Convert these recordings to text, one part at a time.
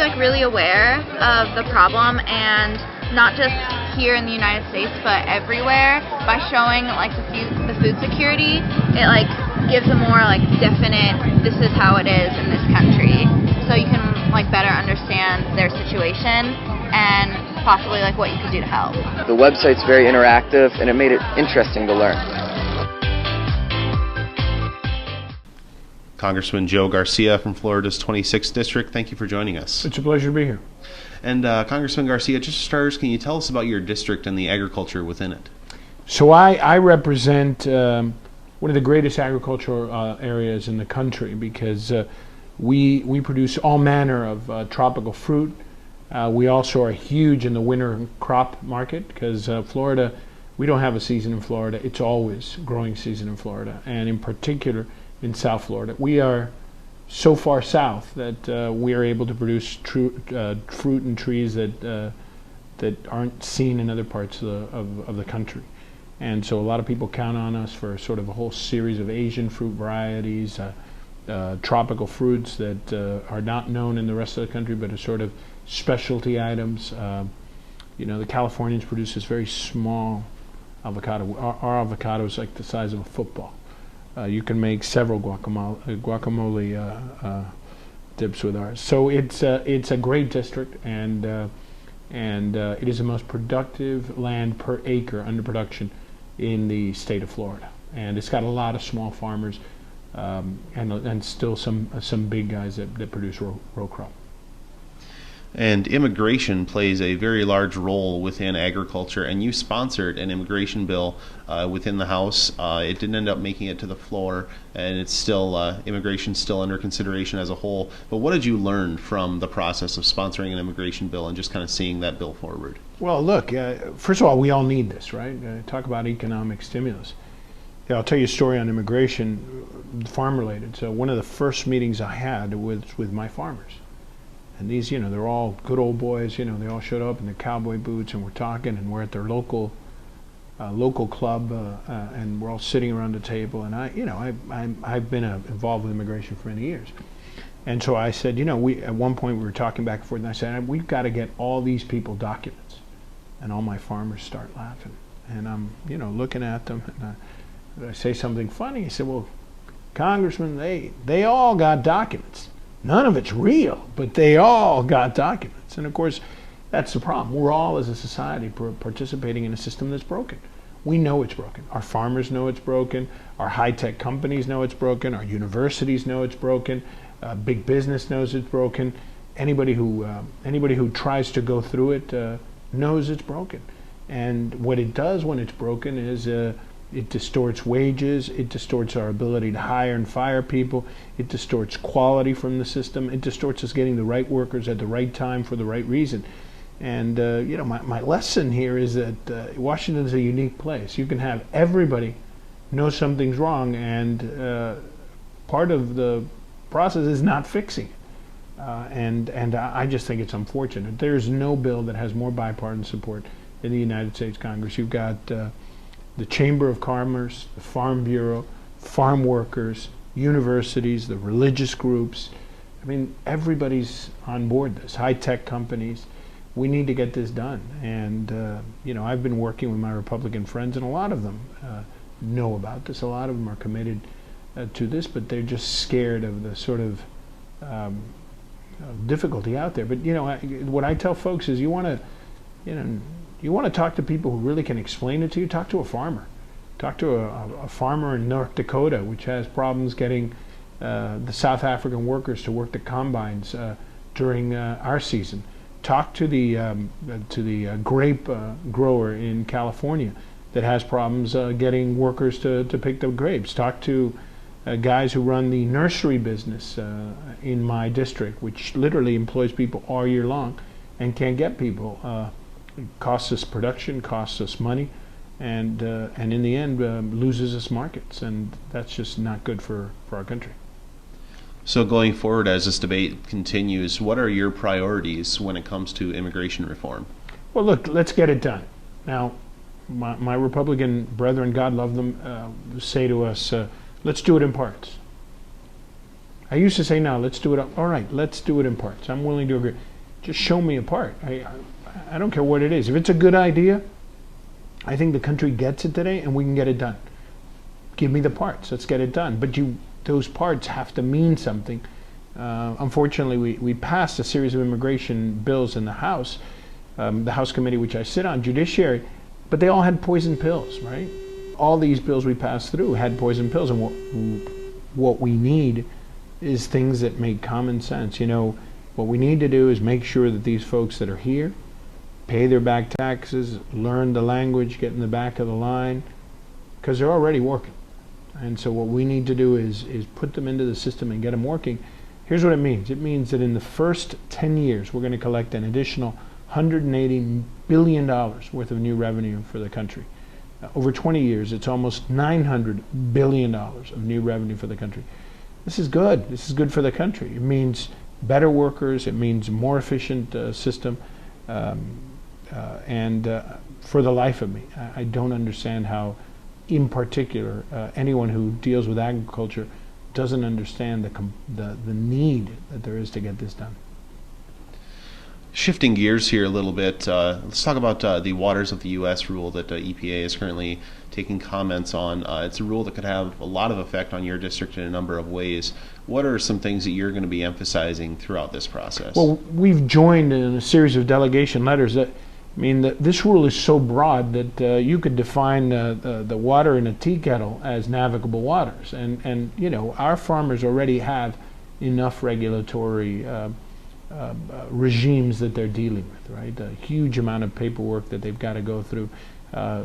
like really aware of the problem, and not just here in the United States but everywhere. By showing like the food security, it like gives a more like definite, this is how it is in this country, so you can like better understand their situation and possibly like what you could do to help. The website's very interactive and it made it interesting to learn. Congressman Joe Garcia from Florida's 26th District, thank you for joining us. It's a pleasure to be here. And Congressman Garcia, just for starters, can you tell us about your district and the agriculture within it? So I represent one of the greatest agricultural areas in the country, because we produce all manner of tropical fruit. We also are huge in the winter crop market, because Florida, we don't have a season in Florida. It's always growing season in Florida, and in particular in South Florida. We are so far south that we are able to produce fruit and trees that aren't seen in other parts of the country. And so a lot of people count on us for sort of a whole series of Asian fruit varieties, tropical fruits that are not known in the rest of the country, but are sort of specialty items. The Californians produce this very small avocado. Our avocado is like the size of a football. You can make several guacamole dips with ours. So it's a great district, and it is the most productive land per acre under production in the state of Florida. And it's got a lot of small farmers, and still some big guys that produce row crop. And immigration plays a very large role within agriculture, and you sponsored an immigration bill within the House. It didn't end up making it to the floor, and it's still immigration's still under consideration as a whole. But what did you learn from the process of sponsoring an immigration bill and just kind of seeing that bill forward? Well, look, first of all, we all need this, right? Talk about economic stimulus. Yeah, I'll tell you a story on immigration, farm-related. So one of the first meetings I had was with my farmers. And these, they're all good old boys. They all showed up in their cowboy boots, and we're talking, and we're at their local club, and we're all sitting around the table. And I've been involved with immigration for many years. And so I said, at one point we were talking back and forth, and I said, we've got to get all these people documents. And all my farmers start laughing, and I'm, looking at them, and I say something funny. He said, well, Congressman, they all got documents. None of it's real, but they all got documents. And of course, that's the problem. We're all, as a society, participating in a system that's broken. We know it's broken. Our farmers know it's broken. Our high-tech companies know it's broken. Our universities know it's broken. Big business knows it's broken. Anybody who tries to go through it knows it's broken. And what it does when it's broken is it distorts wages, it distorts our ability to hire and fire people, it distorts quality from the system, it distorts us getting the right workers at the right time for the right reason. And my lesson here is that Washington is a unique place. You can have everybody know something's wrong, and part of the process is not fixing it. And I just think it's unfortunate. There's no bill that has more bipartisan support in the United States Congress. You've got the Chamber of Commerce, the Farm Bureau, farm workers, universities, the religious groups. I mean, everybody's on board this. High-tech companies. We need to get this done. And I've been working with my Republican friends, and a lot of them know about this. A lot of them are committed to this, but they're just scared of the sort of difficulty out there. But what I tell folks is, you want to talk to people who really can explain it to you. Talk to a farmer. Talk to a farmer in North Dakota, which has problems getting the South African workers to work the combines during our season. Talk to the grape grower in California that has problems getting workers to pick the grapes. Talk to guys who run the nursery business in my district, which literally employs people all year long and can't get people. It costs us production, costs us money, and in the end loses us markets, and that's just not good for our country. So going forward, as this debate continues, what are your priorities when it comes to immigration reform? Well, look, let's get it done. Now, my Republican brethren, God love them, say to us, let's do it in parts. I used to say, no, let's do it, all right, let's do it in parts. I'm willing to agree. Just show me a part. I don't care what it is. If it's a good idea, I think the country gets it today, and we can get it done. Give me the parts. Let's get it done. But those parts have to mean something. Unfortunately, we passed a series of immigration bills in the House Committee, which I sit on, Judiciary, but they all had poison pills, right? All these bills we passed through had poison pills, and what we need is things that make common sense. You know, what we need to do is make sure that these folks that are here pay their back taxes, learn the language, get in the back of the line, because they're already working. And so what we need to do is put them into the system and get them working. Here's what it means. It means that in the first 10 years, we're going to collect an additional $180 billion worth of new revenue for the country. Over 20 years, it's almost $900 billion of new revenue for the country. This is good. This is good for the country. It means better workers. It means more efficient system. And for the life of me, I don't understand how, in particular, anyone who deals with agriculture doesn't understand the need that there is to get this done. Shifting gears here a little bit, let's talk about the Waters of the U.S. rule that EPA is currently taking comments on. It's a rule that could have a lot of effect on your district in a number of ways. What are some things that you're going to be emphasizing throughout this process? Well, we've joined in a series of delegation letters that, I mean, this rule is so broad that you could define the water in a tea kettle as navigable waters. And you know, our farmers already have enough regulatory regimes that they're dealing with, right? A huge amount of paperwork that they've got to go through,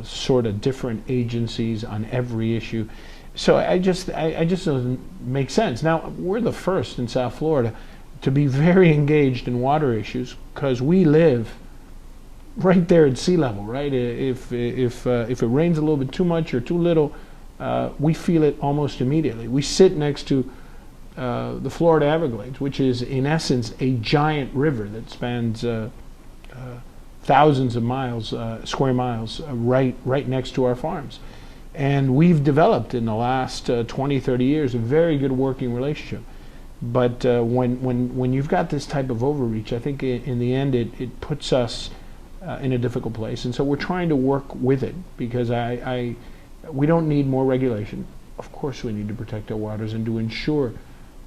sort of different agencies on every issue. So I just doesn't make sense. Now, we're the first in South Florida to be very engaged in water issues because we live right there at sea level, right? If it rains a little bit too much or too little, we feel it almost immediately. We sit next to the Florida Everglades, which is in essence a giant river that spans thousands of miles, square miles, right next to our farms. And we've developed in the last 20, 30 years a very good working relationship. But when you've got this type of overreach, I think in the end it puts us in a difficult place. And so we're trying to work with it because we don't need more regulation. Of course we need to protect our waters and to ensure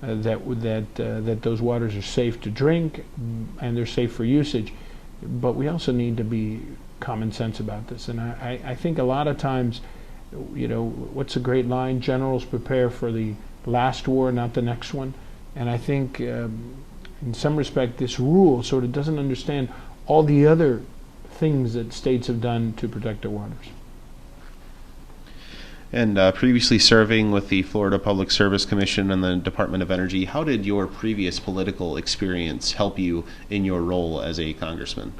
that those waters are safe to drink and they're safe for usage. But we also need to be common sense about this. And I think a lot of times, you know, what's a great line? Generals prepare for the last war, not the next one. And I think in some respect this rule sort of doesn't understand all the other things that states have done to protect their waters. And previously serving with the Florida Public Service Commission and the Department of Energy, how did your previous political experience help you in your role as a congressman?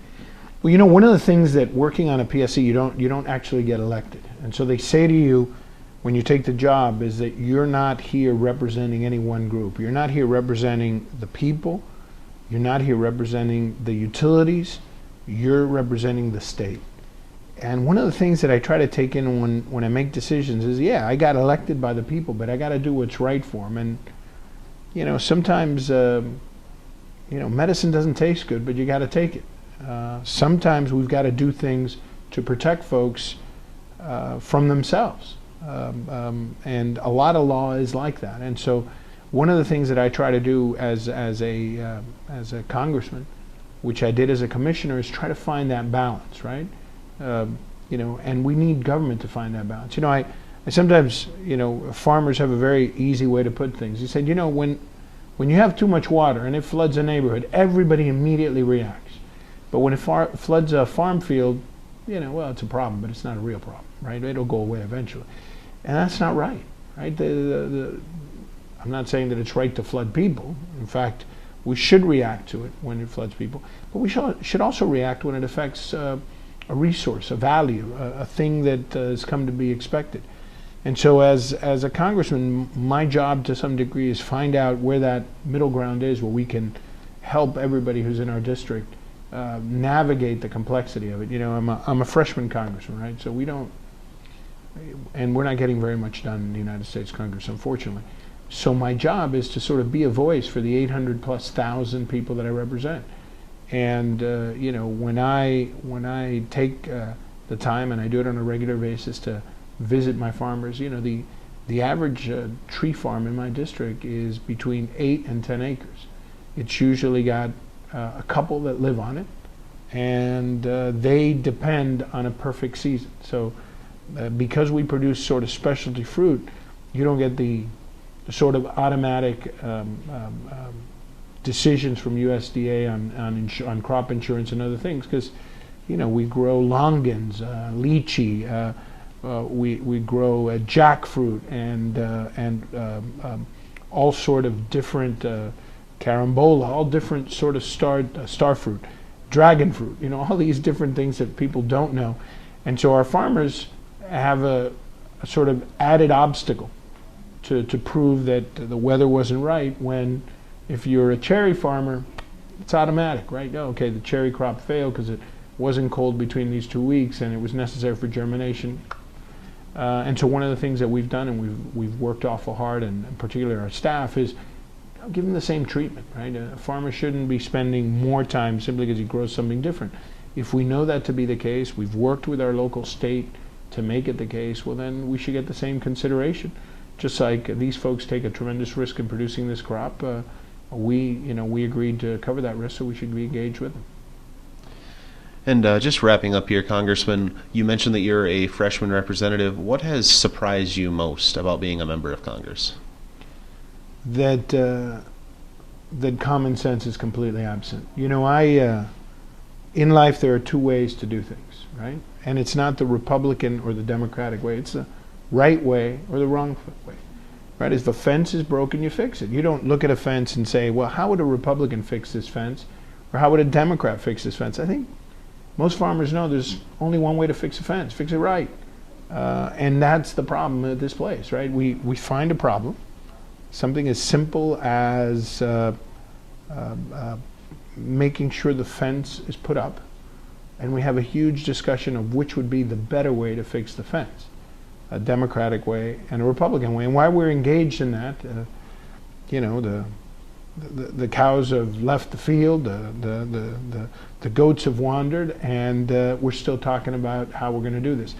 Well, you know, one of the things that working on a PSC, you don't actually get elected. And so they say to you when you take the job is that you're not here representing any one group. You're not here representing the people. You're not here representing the utilities. You're representing the state. And one of the things that I try to take in when I make decisions is, yeah, I got elected by the people, but I got to do what's right for them. And, you know, sometimes, you know, medicine doesn't taste good, but you got to take it. Sometimes we've got to do things to protect folks from themselves. And a lot of law is like that. And so one of the things that I try to do as a congressman, which I did as a commissioner, is try to find that balance, right? You know, and we need government to find that balance. You know, I sometimes, you know, farmers have a very easy way to put things. He said, you know, when you have too much water and it floods a neighborhood, everybody immediately reacts. But when it floods a farm field, you know, well, it's a problem, but it's not a real problem, right? It'll go away eventually. And that's not right, right? I'm not saying that it's right to flood people. In fact, we should react to it when it floods people, but we should also react when it affects a resource, a value, a thing that has come to be expected. And so as a congressman, my job to some degree is find out where that middle ground is, where we can help everybody who's in our district navigate the complexity of it. You know, I'm a freshman congressman, right? So we don't, and we're not getting very much done in the United States Congress, unfortunately. So my job is to sort of be a voice for the 800+ thousand people that I represent. And when I take the time, and I do it on a regular basis, to visit my farmers, the average tree farm in my district is between 8 and 10 acres. It's usually got a couple that live on it, and they depend on a perfect season. So because we produce sort of specialty fruit, you don't get the sort of automatic decisions from USDA on crop insurance and other things, because we grow longans, lychee, we grow jackfruit and all sort of different carambola, all different sort of star fruit, dragon fruit, all these different things that people don't know. And so our farmers have a sort of added obstacle to prove that the weather wasn't right, when if you're a cherry farmer, it's automatic, right? Oh, okay, the cherry crop failed because it wasn't cold between these 2 weeks and it was necessary for germination. And so one of the things that we've done, and we've worked awful hard, and particularly our staff, is give them the same treatment, right? A farmer shouldn't be spending more time simply because he grows something different. If we know that to be the case, we've worked with our local state to make it the case, well then we should get the same consideration. Just like these folks take a tremendous risk in producing this crop, we agreed to cover that risk, so we should be engaged with them. And just wrapping up here, Congressman, you mentioned that you're a freshman representative. What has surprised you most about being a member of Congress? That common sense is completely absent. In life there are two ways to do things, right? And it's not the Republican or the Democratic way. It's the right way or the wrong way, right? If the fence is broken, you fix it. You don't look at a fence and say, well, how would a Republican fix this fence? Or how would a Democrat fix this fence? I think most farmers know there's only one way to fix a fence: fix it right. And that's the problem at this place, right? We find a problem, something as simple as making sure the fence is put up, and we have a huge discussion of which would be the better way to fix the fence, a Democratic way and a Republican way. And while we're engaged in that, the cows have left the field, the goats have wandered, and we're still talking about how we're going to do this.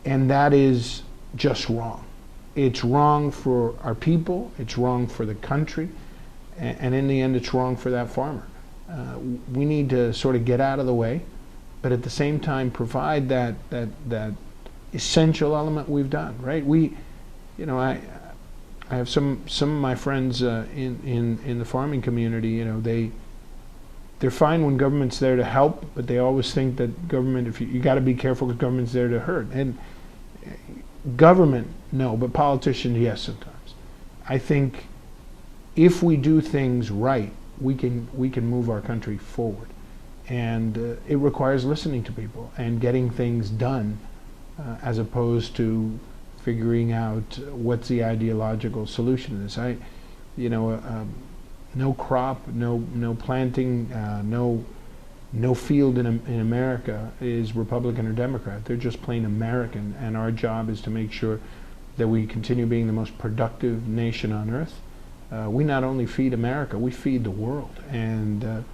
And that is just wrong. It's wrong for our people, it's wrong for the country, and in the end it's wrong for that farmer. We need to sort of get out of the way, but at the same time provide that essential element we've done, right? I have some of my friends in the farming community. They're fine when government's there to help, but they always think that government, if you got to be careful because government's there to hurt. And government, no, but politicians, yes, sometimes. I think if we do things right, we can move our country forward, and it requires listening to people and getting things done, as opposed to figuring out what's the ideological solution to this. No crop, no planting, no field in America is Republican or Democrat. They're just plain American, and our job is to make sure that we continue being the most productive nation on earth. We not only feed America, we feed the world, and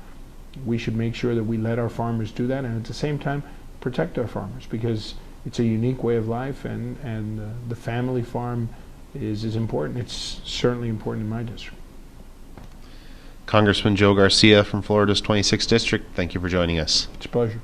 we should make sure that we let our farmers do that, and at the same time protect our farmers, because it's a unique way of life, and the family farm is important. It's certainly important in my district. Congressman Joe Garcia from Florida's 26th District, thank you for joining us. It's a pleasure.